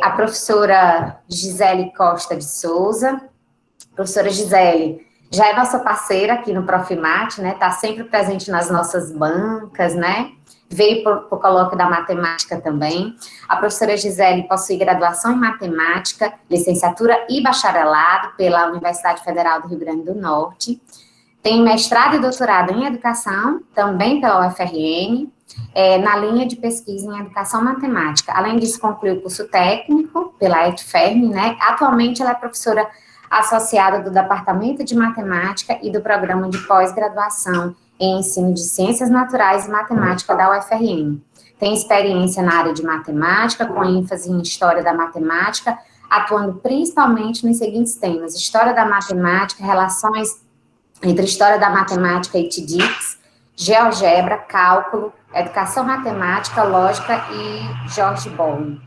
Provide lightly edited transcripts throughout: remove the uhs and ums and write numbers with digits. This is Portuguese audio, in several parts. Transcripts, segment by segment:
A professora Gisele Costa de Souza. Professora Gisele já é nossa parceira aqui no Profimate, né? Está sempre presente nas nossas bancas, né? Veio para o colóquio da matemática também. A professora Gisele possui graduação em matemática, licenciatura e bacharelado pela Universidade Federal do Rio Grande do Norte. Tem mestrado e doutorado em educação, também pela UFRN, na linha de pesquisa em educação matemática. Além disso, concluiu o curso técnico pela ETFERM, né? Atualmente, ela é professora associada do Departamento de Matemática e do Programa de Pós-Graduação em Ensino de Ciências Naturais e Matemática da UFRN. Tem experiência na área de matemática, com ênfase em História da Matemática, atuando principalmente nos seguintes temas: História da Matemática, relações entre História da Matemática e TDICS, GeoGebra, Cálculo, Educação Matemática, Lógica e George Boole.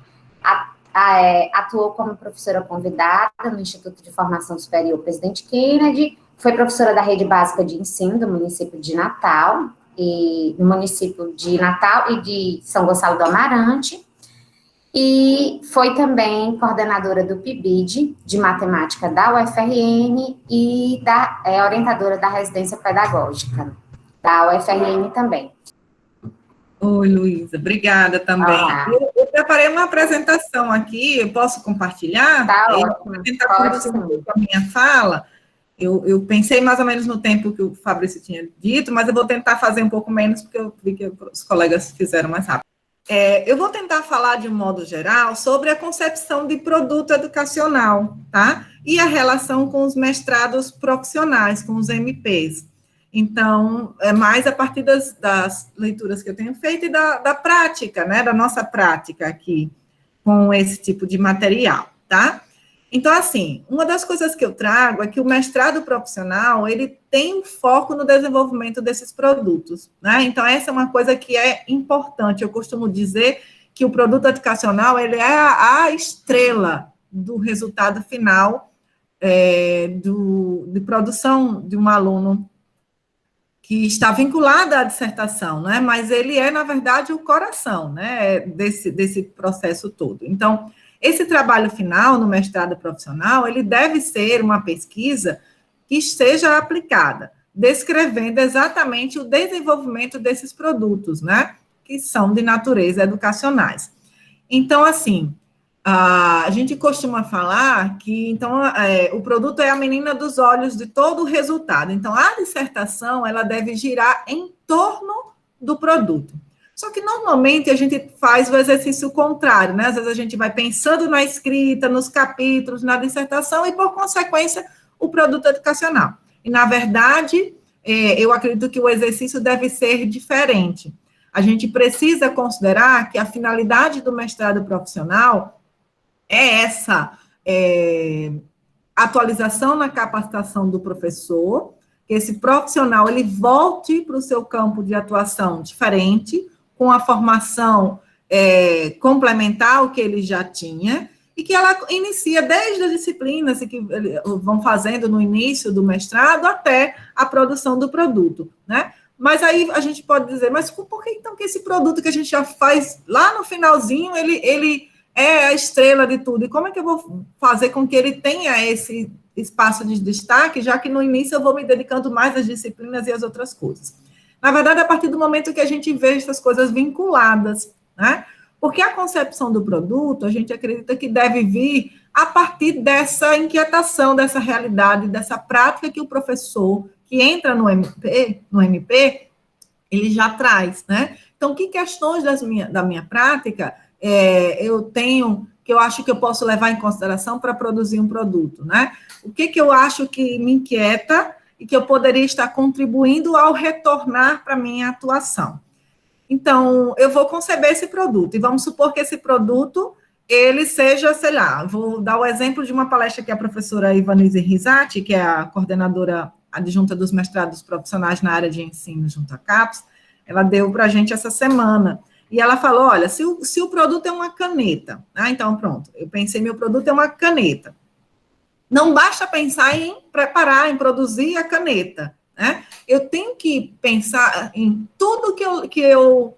Atuou como professora convidada no Instituto de Formação Superior Presidente Kennedy, foi professora da Rede Básica de Ensino do município de Natal, e de São Gonçalo do Amarante, e foi também coordenadora do PIBID, de Matemática da UFRN, e orientadora da residência pedagógica da UFRN também. Oi, Luísa, obrigada também. Eu preparei uma apresentação aqui, eu posso compartilhar? Tá eu ótimo. vou tentar conduzir um pouco a minha fala. Eu pensei mais ou menos no tempo que o Fabrício tinha dito, mas eu vou tentar fazer um pouco menos, porque eu vi que os colegas fizeram mais rápido. Eu vou tentar falar de um modo geral sobre a concepção de produto educacional, tá? E a relação com os mestrados profissionais, com os MPs. Então, é mais a partir das leituras que eu tenho feito e da prática, né? Da nossa prática aqui com esse tipo de material, tá? Então, assim, uma das coisas que eu trago é que o mestrado profissional, ele tem um foco no desenvolvimento desses produtos, né? Então, essa é uma coisa que é importante. Eu costumo dizer que o produto educacional, ele é a estrela do resultado final de produção de um aluno que está vinculado à dissertação, né? Mas ele é, na verdade, o coração, né, desse processo todo. Então, esse trabalho final no mestrado profissional, ele deve ser uma pesquisa que esteja aplicada, descrevendo exatamente o desenvolvimento desses produtos, né, que são de natureza educacionais. Então, assim, a gente costuma falar que, então, o produto é a menina dos olhos de todo o resultado. Então, a dissertação, ela deve girar em torno do produto. Só que, normalmente, a gente faz o exercício contrário, né? Às vezes, a gente vai pensando na escrita, nos capítulos, na dissertação e, por consequência, o produto educacional. E, na verdade, eu acredito que o exercício deve ser diferente. A gente precisa considerar que a finalidade do mestrado profissional é essa atualização na capacitação do professor, que esse profissional ele volte para o seu campo de atuação diferente, com a formação complementar ao que ele já tinha, e que ela inicia desde as disciplinas que vão fazendo no início do mestrado até a produção do produto, né? Mas aí a gente pode dizer, mas por que então que esse produto que a gente já faz lá no finalzinho, ele é a estrela de tudo? E como é que eu vou fazer com que ele tenha esse espaço de destaque, já que no início eu vou me dedicando mais às disciplinas e às outras coisas? Na verdade, a partir do momento que a gente vê essas coisas vinculadas, né? Porque a concepção do produto, a gente acredita que deve vir a partir dessa inquietação, dessa realidade, dessa prática que o professor que entra no MP, ele já traz, né? Então, que questões da minha prática eu tenho, que eu acho que eu posso levar em consideração para produzir um produto, né? O que eu acho que me inquieta e que eu poderia estar contribuindo ao retornar para a minha atuação. Então, eu vou conceber esse produto, e vamos supor que esse produto, ele seja, sei lá, vou dar o exemplo de uma palestra que a professora Ivanise Risati, que é a coordenadora adjunta dos mestrados profissionais na área de ensino junto à CAPES, ela deu para a gente essa semana. E ela falou, olha, se o produto é uma caneta, então pronto, eu pensei, meu produto é uma caneta. Não basta pensar em preparar, em produzir a caneta, né? Eu tenho que pensar em tudo que eu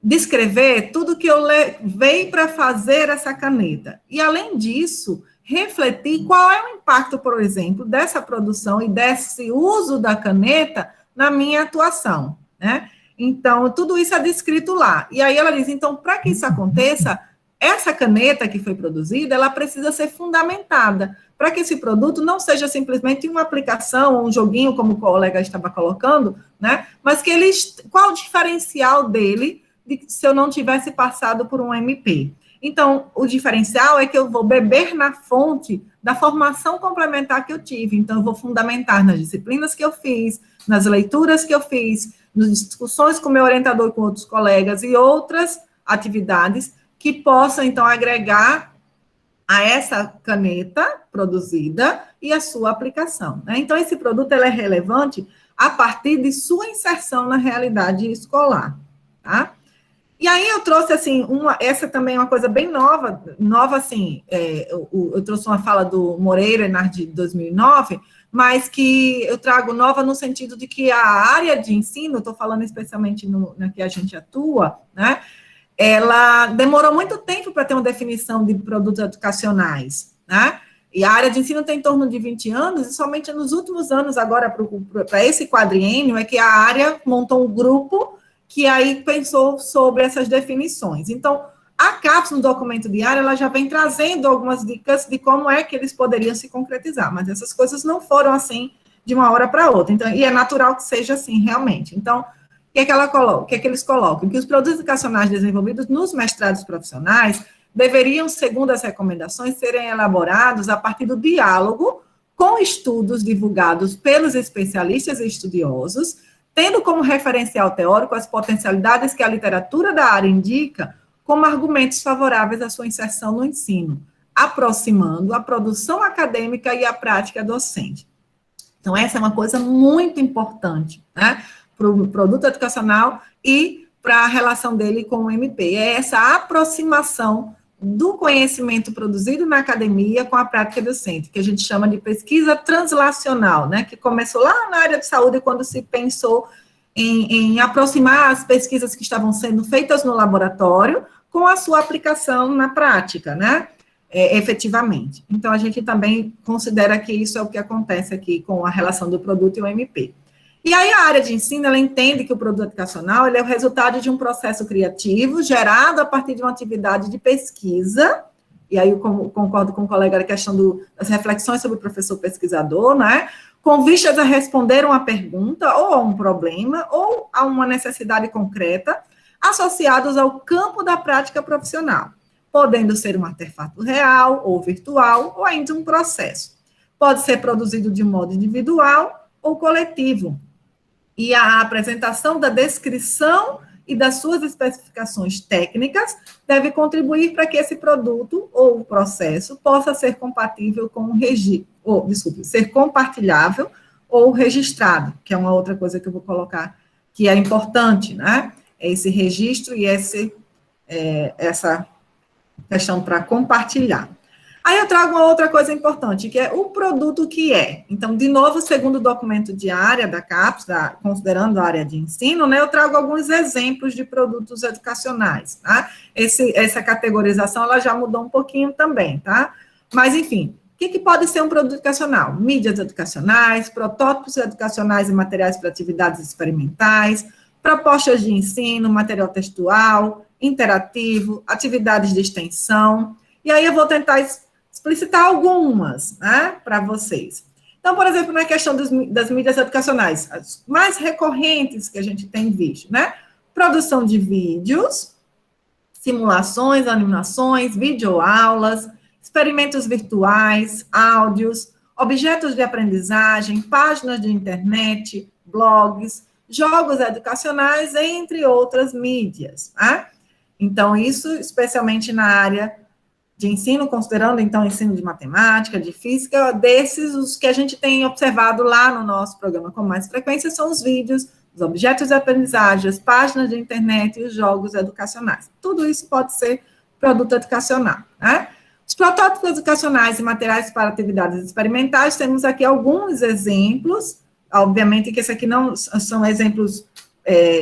descrever tudo que eu levei para fazer essa caneta. E, além disso, refletir qual é o impacto, por exemplo, dessa produção e desse uso da caneta na minha atuação, né? Então, tudo isso é descrito lá. E aí ela diz, então, para que isso aconteça, essa caneta que foi produzida, ela precisa ser fundamentada, para que esse produto não seja simplesmente uma aplicação, um joguinho, como o colega estava colocando, né? Mas que ele, qual o diferencial dele se eu não tivesse passado por um MP? Então, o diferencial é que eu vou beber na fonte da formação complementar que eu tive. Então, eu vou fundamentar nas disciplinas que eu fiz, nas leituras que eu fiz, nas discussões com meu orientador, com outros colegas e outras atividades que possam, então, agregar a essa caneta produzida e a sua aplicação, né? Então, esse produto ele é relevante a partir de sua inserção na realidade escolar, tá? E aí eu trouxe, assim, essa também é uma coisa bem nova assim, eu trouxe uma fala do Moreira, de 2009, mas que eu trago nova no sentido de que a área de ensino, estou falando especialmente na que a gente atua, né, ela demorou muito tempo para ter uma definição de produtos educacionais, né, e a área de ensino tem em torno de 20 anos, e somente nos últimos anos, agora, para esse quadriênio, é que a área montou um grupo que aí pensou sobre essas definições. Então, a CAPES, no documento diário, ela já vem trazendo algumas dicas de como é que eles poderiam se concretizar, mas essas coisas não foram assim de uma hora para outra, então, e é natural que seja assim, realmente. Então, o que é que ela coloca? O que é que eles colocam? Que os produtos educacionais desenvolvidos nos mestrados profissionais deveriam, segundo as recomendações, serem elaborados a partir do diálogo com estudos divulgados pelos especialistas e estudiosos, tendo como referencial teórico as potencialidades que a literatura da área indica como argumentos favoráveis à sua inserção no ensino, aproximando a produção acadêmica e a prática docente. Então, essa é uma coisa muito importante, né, para o produto educacional e para a relação dele com o MP. É essa aproximação do conhecimento produzido na academia com a prática docente, que a gente chama de pesquisa translacional, né, que começou lá na área de saúde, quando se pensou em aproximar as pesquisas que estavam sendo feitas no laboratório com a sua aplicação na prática, né, efetivamente. Então, a gente também considera que isso é o que acontece aqui com a relação do produto e o MP. E aí a área de ensino, ela entende que o produto educacional ele é o resultado de um processo criativo gerado a partir de uma atividade de pesquisa, e aí eu concordo com o colega na questão das reflexões sobre o professor pesquisador, né, com vistas a responder uma pergunta, ou a um problema, ou a uma necessidade concreta, associados ao campo da prática profissional, podendo ser um artefato real, ou virtual, ou ainda um processo. Pode ser produzido de modo individual ou coletivo, e a apresentação da descrição e das suas especificações técnicas deve contribuir para que esse produto ou processo possa ser compatível com ser compartilhável ou registrado, que é uma outra coisa que eu vou colocar que é importante, né? Esse registro e essa questão para compartilhar. Aí eu trago uma outra coisa importante, que é o produto que é. Então, de novo, segundo o documento de área da CAPES, considerando a área de ensino, né, eu trago alguns exemplos de produtos educacionais, tá? Essa categorização, ela já mudou um pouquinho também, tá? Mas, enfim, o que pode ser um produto educacional? Mídias educacionais, protótipos educacionais e materiais para atividades experimentais, propostas de ensino, material textual, interativo, atividades de extensão. E aí eu vou tentar explicitar algumas, né, para vocês. Então, por exemplo, na questão das mídias educacionais, as mais recorrentes que a gente tem visto, né? Produção de vídeos, simulações, animações, videoaulas, experimentos virtuais, áudios, objetos de aprendizagem, páginas de internet, blogs, jogos educacionais, entre outras mídias, tá? Então, isso especialmente na área de ensino, considerando, então, ensino de matemática, de física, os que a gente tem observado lá no nosso programa com mais frequência são os vídeos, os objetos de aprendizagem, as páginas de internet e os jogos educacionais. Tudo isso pode ser produto educacional, né? Os protótipos educacionais e materiais para atividades experimentais, temos aqui alguns exemplos, obviamente que esse aqui não são exemplos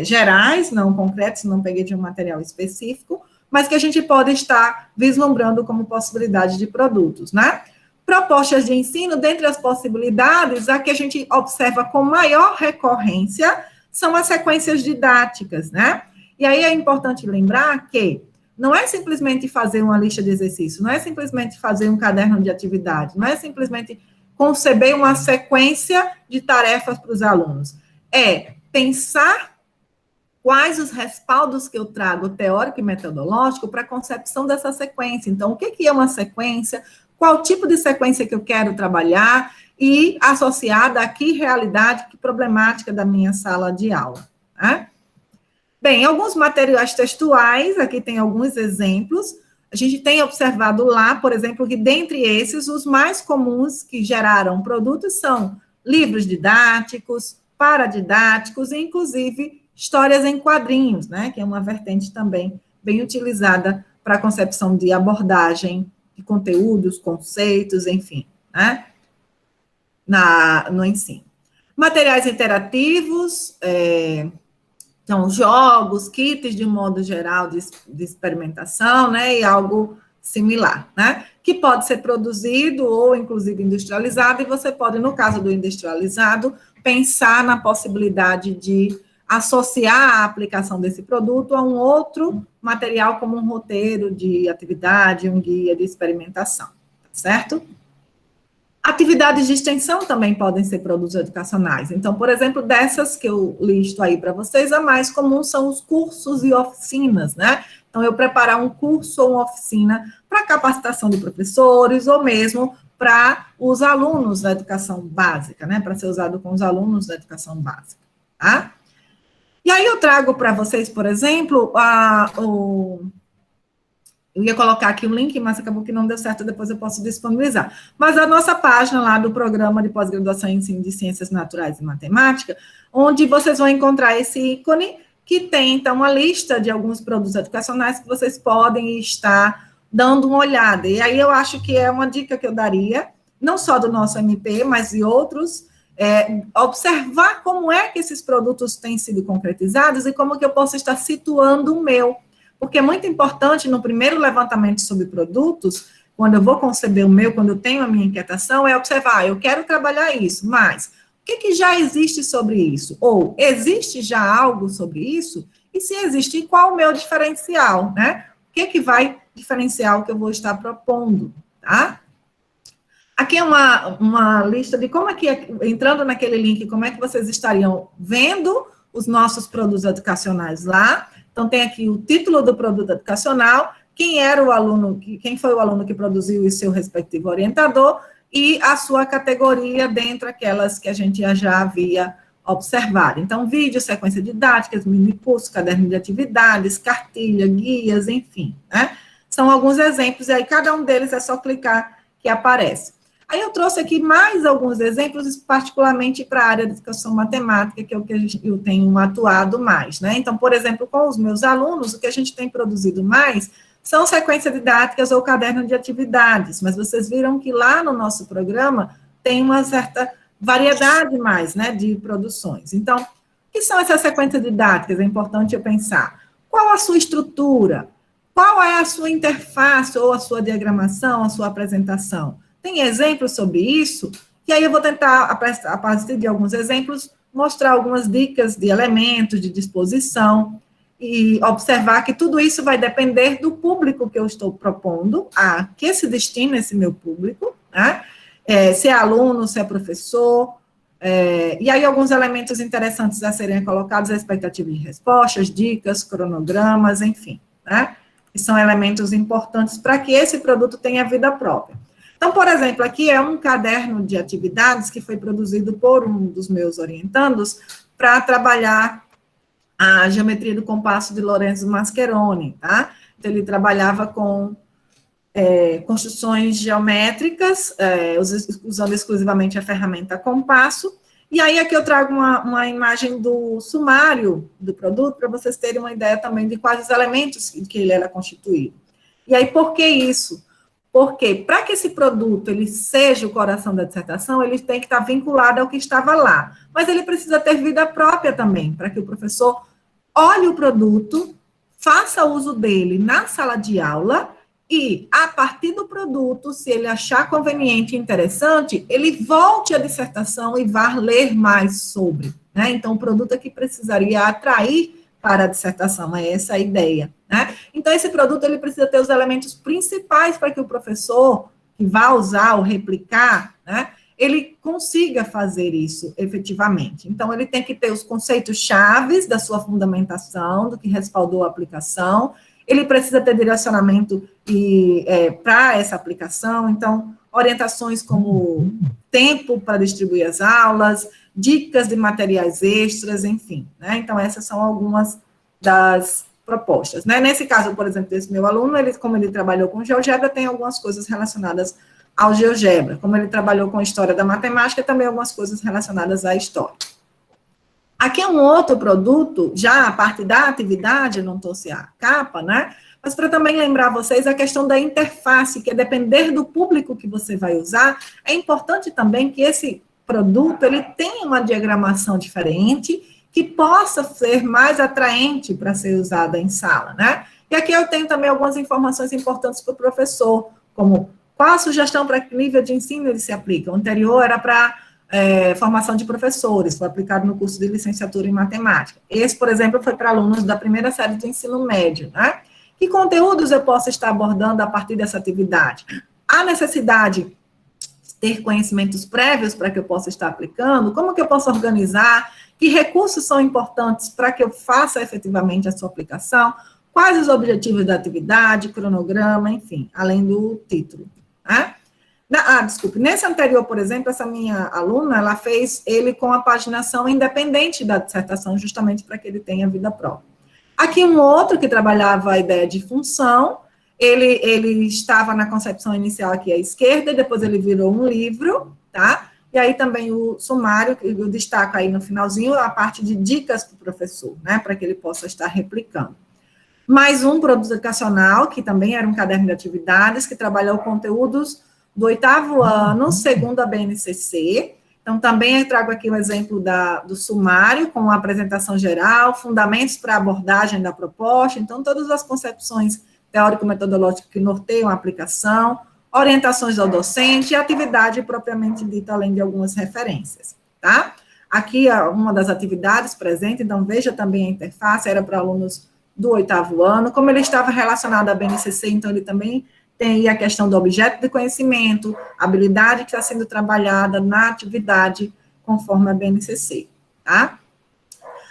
gerais, não concretos, não peguei de um material específico, mas que a gente pode estar vislumbrando como possibilidade de produtos, né? Propostas de ensino, dentre as possibilidades, a que a gente observa com maior recorrência são as sequências didáticas, né? E aí é importante lembrar que não é simplesmente fazer uma lista de exercícios, não é simplesmente fazer um caderno de atividade, não é simplesmente conceber uma sequência de tarefas para os alunos. É pensar quais os respaldos que eu trago, teórico e metodológico, para a concepção dessa sequência. Então, o que é uma sequência? Qual tipo de sequência que eu quero trabalhar e associada a que realidade, que problemática da minha sala de aula, né? Bem, alguns materiais textuais, aqui tem alguns exemplos. A gente tem observado lá, por exemplo, que dentre esses, os mais comuns que geraram produtos são livros didáticos, paradidáticos e, inclusive, histórias em quadrinhos, né? Que é uma vertente também bem utilizada para a concepção de abordagem de conteúdos, conceitos, enfim, né? No ensino. Materiais interativos, então, jogos, kits de um modo geral de experimentação, né, e algo similar, né, que pode ser produzido ou, inclusive, industrializado, e você pode, no caso do industrializado, pensar na possibilidade de associar a aplicação desse produto a um outro material, como um roteiro de atividade, um guia de experimentação, certo? Atividades de extensão também podem ser produtos educacionais. Então, por exemplo, dessas que eu listo aí para vocês, a mais comum são os cursos e oficinas, né? Então, eu preparar um curso ou uma oficina para capacitação de professores ou mesmo para os alunos da educação básica, né? Para ser usado com os alunos da educação básica, tá? E aí eu trago para vocês, por exemplo, eu ia colocar aqui um link, mas acabou que não deu certo, depois eu posso disponibilizar. Mas a nossa página lá do Programa de Pós-Graduação em Ensino de Ciências Naturais e Matemática, onde vocês vão encontrar esse ícone, que tem, então, uma lista de alguns produtos educacionais que vocês podem estar dando uma olhada. E aí eu acho que é uma dica que eu daria, não só do nosso MP, mas de outros, observar como é que esses produtos têm sido concretizados e como que eu posso estar situando o meu. Porque é muito importante, no primeiro levantamento sobre produtos, quando eu vou conceber o meu, quando eu tenho a minha inquietação, é observar, eu quero trabalhar isso, mas o que já existe sobre isso? Ou existe já algo sobre isso? E se existe, qual o meu diferencial, né? O que vai diferenciar o que eu vou estar propondo, tá? Aqui é uma lista de como é que, entrando naquele link, como é que vocês estariam vendo os nossos produtos educacionais lá. Então, tem aqui o título do produto educacional, quem era o aluno, quem foi o aluno que produziu e seu respectivo orientador, e a sua categoria dentro daquelas que a gente já havia observado. Então, vídeo, sequência didática, mini curso, caderno de atividades, cartilha, guias, enfim, né? São alguns exemplos, e aí cada um deles é só clicar que aparece. Aí eu trouxe aqui mais alguns exemplos, particularmente para a área de educação matemática, que é o que eu tenho atuado mais, né? Então, por exemplo, com os meus alunos, o que a gente tem produzido mais são sequências didáticas ou caderno de atividades, mas vocês viram que lá no nosso programa tem uma certa variedade mais, né, de produções. Então, o que são essas sequências didáticas? É importante eu pensar. Qual a sua estrutura? Qual é a sua interface ou a sua diagramação, a sua apresentação? Tem exemplos sobre isso? E aí eu vou tentar, a partir de alguns exemplos, mostrar algumas dicas de elementos, de disposição, e observar que tudo isso vai depender do público que eu estou propondo, a que se destina esse meu público, né? Se é aluno, se é professor, e aí alguns elementos interessantes a serem colocados, a expectativa de respostas, dicas, cronogramas, enfim, né? Que são elementos importantes para que esse produto tenha vida própria. Então, por exemplo, aqui é um caderno de atividades que foi produzido por um dos meus orientandos para trabalhar a geometria do compasso de Lorenzo Mascheroni, tá? Então, ele trabalhava com construções geométricas, usando exclusivamente a ferramenta compasso, e aí aqui eu trago uma imagem do sumário do produto, para vocês terem uma ideia também de quais os elementos que ele era constituído. E aí, por que isso? Porque, para que esse produto ele seja o coração da dissertação, ele tem que estar vinculado ao que estava lá. Mas ele precisa ter vida própria também, para que o professor olhe o produto, faça uso dele na sala de aula e, a partir do produto, se ele achar conveniente e interessante, ele volte à dissertação e vá ler mais sobre. Né? Então, o produto é que precisaria atrair para a dissertação, é essa a ideia. Né? Então, esse produto ele precisa ter os elementos principais para que o professor que vai usar ou replicar, né, ele consiga fazer isso efetivamente. Então, ele tem que ter os conceitos chaves da sua fundamentação, do que respaldou a aplicação, ele precisa ter direcionamento para essa aplicação, então, orientações como tempo para distribuir as aulas, dicas de materiais extras, enfim. Né? Então, essas são algumas das propostas. Né? Nesse caso, por exemplo, desse meu aluno, como ele trabalhou com GeoGebra, tem algumas coisas relacionadas ao GeoGebra. Como ele trabalhou com a história da matemática, também algumas coisas relacionadas à história. Aqui é um outro produto, já a parte da atividade, eu não trouxe a capa, né? Mas para também lembrar vocês a questão da interface, que é depender do público que você vai usar, é importante também que esse produto, ele tenha uma diagramação diferente, que possa ser mais atraente para ser usada em sala, né? E aqui eu tenho também algumas informações importantes para o professor, como qual a sugestão para que nível de ensino ele se aplica. O anterior era para formação de professores, foi aplicado no curso de licenciatura em matemática. Esse, por exemplo, foi para alunos da primeira série de ensino médio, né? Que conteúdos eu posso estar abordando a partir dessa atividade? Há necessidade de ter conhecimentos prévios para que eu possa estar aplicando? Como que eu posso organizar? Que recursos são importantes para que eu faça efetivamente a sua aplicação? Quais os objetivos da atividade, cronograma, enfim, além do título, né? Desculpe, nesse anterior, por exemplo, essa minha aluna, ela fez ele com a paginação independente da dissertação, justamente para que ele tenha vida própria. Aqui um outro que trabalhava a ideia de função, ele estava na concepção inicial aqui à esquerda, e depois ele virou um livro, tá? E aí também o sumário, eu destaco aí no finalzinho, a parte de dicas para o professor, né? Para que ele possa estar replicando. Mais um produto educacional, que também era um caderno de atividades, que trabalhou conteúdos do 8º ano, segundo a BNCC. Então, também eu trago aqui o exemplo do sumário, com a apresentação geral, fundamentos para a abordagem da proposta, então, todas as concepções teórico-metodológicas que norteiam a aplicação, orientações ao docente e atividade propriamente dita, além de algumas referências, tá? Aqui, uma das atividades presente, então, veja também a interface, era para alunos do 8º ano, como ele estava relacionado à BNCC, então, ele também tem aí a questão do objeto de conhecimento, habilidade que está sendo trabalhada na atividade conforme a BNCC, tá?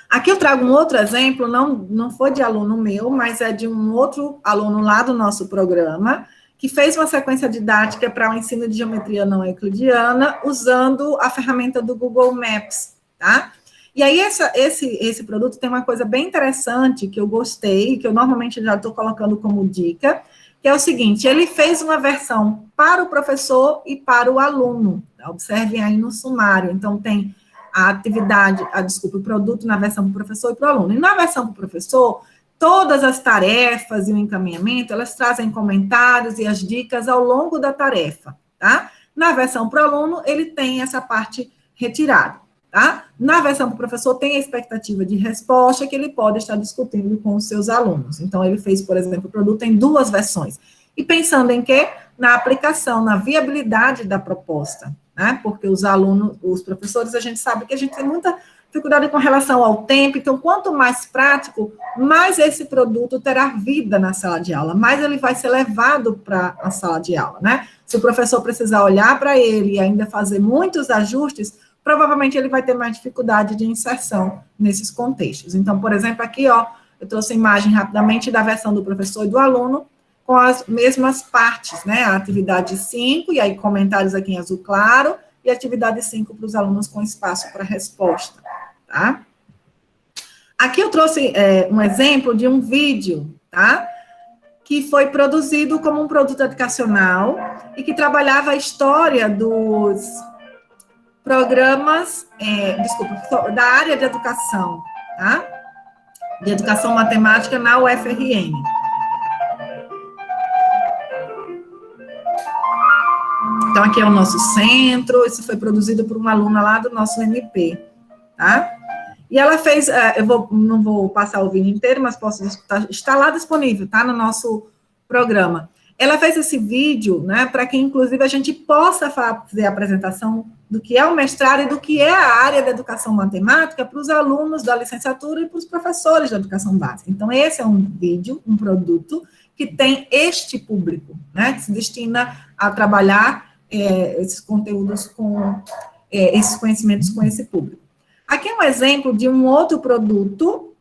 Aqui eu trago um outro exemplo, não foi de aluno meu, mas é de um outro aluno lá do nosso programa, que fez uma sequência didática para o ensino de geometria não euclidiana, usando a ferramenta do Google Maps, tá? E aí, esse produto tem uma coisa bem interessante, que eu gostei, que eu normalmente já estou colocando como dica, que é o seguinte, ele fez uma versão para o professor e para o aluno. Observem aí no sumário. Então, tem a atividade, o produto na versão para o professor e para o aluno. E na versão para o professor, todas as tarefas e o encaminhamento, elas trazem comentários e as dicas ao longo da tarefa, tá? Na versão para o aluno, ele tem essa parte retirada, tá? Na versão para o professor, tem a expectativa de resposta que ele pode estar discutindo com os seus alunos. Então, ele fez, por exemplo, o produto em 2 versões. E pensando em quê? Na aplicação, na viabilidade da proposta, né? Porque os alunos, os professores, a gente sabe que a gente tem muita dificuldade com relação ao tempo, então, quanto mais prático, mais esse produto terá vida na sala de aula, mais ele vai ser levado para a sala de aula, né? Se o professor precisar olhar para ele e ainda fazer muitos ajustes, provavelmente ele vai ter mais dificuldade de inserção nesses contextos. Então, por exemplo, aqui, ó, eu trouxe a imagem rapidamente da versão do professor e do aluno, com as mesmas partes, né? A atividade 5, e aí comentários aqui em azul claro, e a atividade 5 para os alunos com espaço para resposta, tá? Aqui eu trouxe um exemplo de um vídeo, tá? Que foi produzido como um produto educacional e que trabalhava a história dos programas, da área de educação, tá? De educação matemática na UFRN. Então, aqui é o nosso centro, isso foi produzido por uma aluna lá do nosso MP, tá? E ela fez, não vou passar o vídeo inteiro, mas posso escutar, está lá disponível, tá? No nosso programa. Ela fez esse vídeo, né, para que, inclusive, a gente possa fazer a apresentação do que é o mestrado e do que é a área da educação matemática para os alunos da licenciatura e para os professores da educação básica. Então, esse é um vídeo, um produto que tem este público, né, que se destina a trabalhar esses conteúdos esses conhecimentos com esse público. Aqui é um exemplo de um outro produto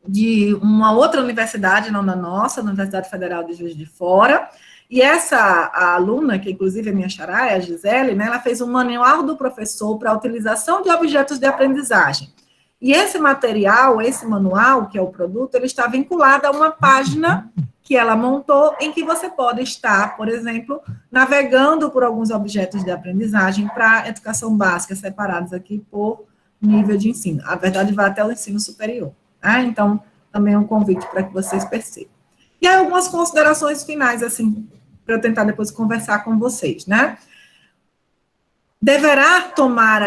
de uma outra universidade, não da nossa, na Universidade Federal de Juiz de Fora, e a aluna, que inclusive é minha xará, é a Gisele, né, ela fez um manual do professor para a utilização de objetos de aprendizagem. E esse material, esse manual, que é o produto, ele está vinculado a uma página que ela montou, em que você pode estar, por exemplo, navegando por alguns objetos de aprendizagem para educação básica, separados aqui por nível de ensino. A verdade, vai até o ensino superior. Tá? Então, também é um convite para que vocês percebam. E aí, algumas considerações finais, assim, para eu tentar depois conversar com vocês, né?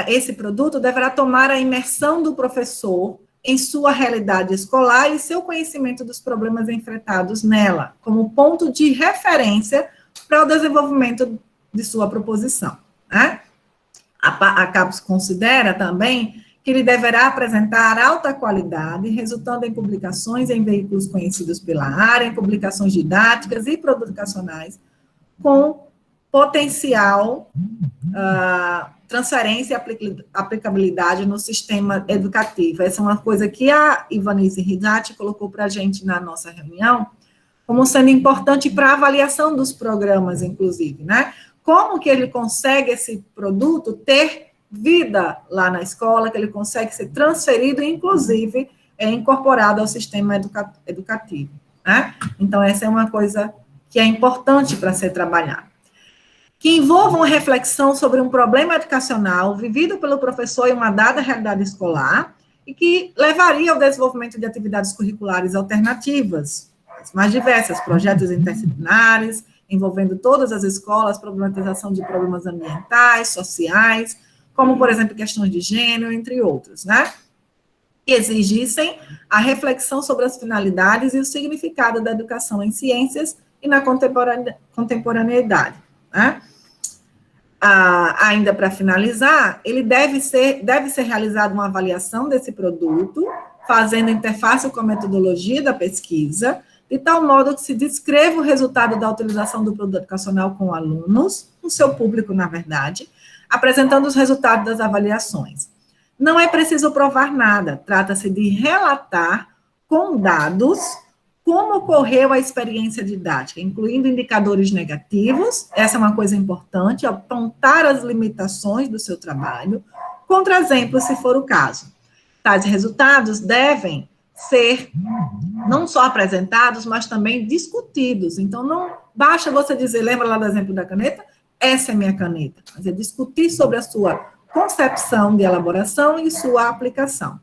Esse produto deverá tomar a imersão do professor em sua realidade escolar e seu conhecimento dos problemas enfrentados nela, como ponto de referência para o desenvolvimento de sua proposição. Né? A CAPES considera também que ele deverá apresentar alta qualidade, resultando em publicações em veículos conhecidos pela área, em publicações didáticas e publicacionais, com potencial transferência e aplicabilidade no sistema educativo. Essa é uma coisa que a Ivanise Ridati colocou para a gente na nossa reunião, como sendo importante para a avaliação dos programas, inclusive, né? Como que ele consegue, esse produto, ter vida lá na escola, que ele consegue ser transferido, inclusive, incorporado ao sistema educativo, né? Então, essa é uma coisa que é importante para ser trabalhada. Que envolva uma reflexão sobre um problema educacional vivido pelo professor em uma dada realidade escolar e que levaria ao desenvolvimento de atividades curriculares alternativas, as mais diversas, projetos interdisciplinares, envolvendo todas as escolas, problematização de problemas ambientais, sociais, como, por exemplo, questões de gênero, entre outros, né? Que exigissem a reflexão sobre as finalidades e o significado da educação em ciências e na contemporaneidade, né? Ainda para finalizar, ele deve ser realizada uma avaliação desse produto, fazendo interface com a metodologia da pesquisa, de tal modo que se descreva o resultado da utilização do produto educacional com alunos, o seu público, na verdade, apresentando os resultados das avaliações. Não é preciso provar nada, trata-se de relatar com dados como ocorreu a experiência didática, incluindo indicadores negativos, essa é uma coisa importante, apontar as limitações do seu trabalho, contra-exemplos, se for o caso. Tais resultados devem ser não só apresentados, mas também discutidos. Então, não basta você dizer, lembra lá do exemplo da caneta? Essa é minha caneta. Mas é discutir sobre a sua concepção de elaboração e sua aplicação.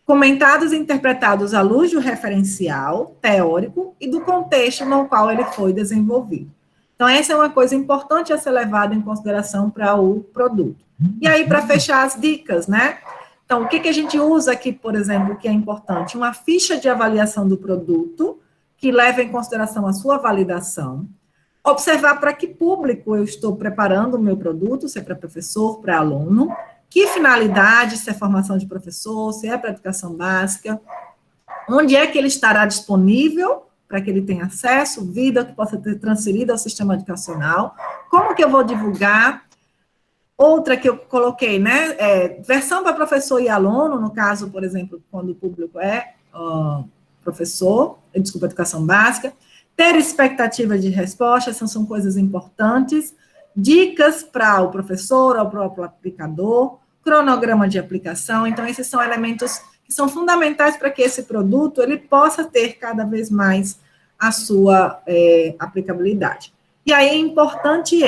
Comentados e interpretados à luz do referencial teórico e do contexto no qual ele foi desenvolvido. Então, essa é uma coisa importante a ser levada em consideração para o produto. E aí, para fechar as dicas, né? Então, o que a gente usa aqui, por exemplo, que é importante? Uma ficha de avaliação do produto, que leva em consideração a sua validação. Observar para que público eu estou preparando o meu produto, se é para professor, para aluno. Que finalidade, se é formação de professor, se é para educação básica, onde é que ele estará disponível para que ele tenha acesso, vida que possa ter transferido ao sistema educacional, como que eu vou divulgar, outra que eu coloquei, né, versão para professor e aluno, no caso, por exemplo, quando o público é educação básica, ter expectativa de resposta, essas são coisas importantes, dicas para o professor, ao próprio aplicador, cronograma de aplicação. Então, esses são elementos que são fundamentais para que esse produto ele possa ter cada vez mais a sua aplicabilidade. E aí, importante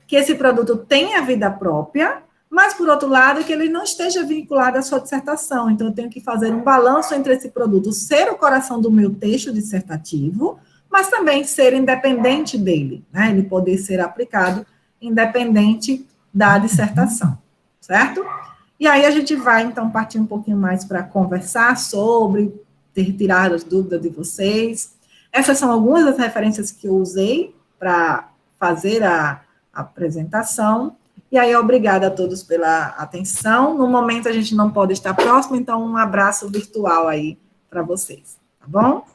que esse produto tenha vida própria, mas, por outro lado, que ele não esteja vinculado à sua dissertação. Então, eu tenho que fazer um balanço entre esse produto ser o coração do meu texto dissertativo, mas também ser independente dele, né? Ele poder ser aplicado independente da dissertação, certo? E aí a gente vai, então, partir um pouquinho mais para conversar sobre, tirar as dúvidas de vocês. Essas são algumas das referências que eu usei para fazer a apresentação. E aí, obrigada a todos pela atenção. No momento, a gente não pode estar próximo, então, um abraço virtual aí para vocês, tá bom?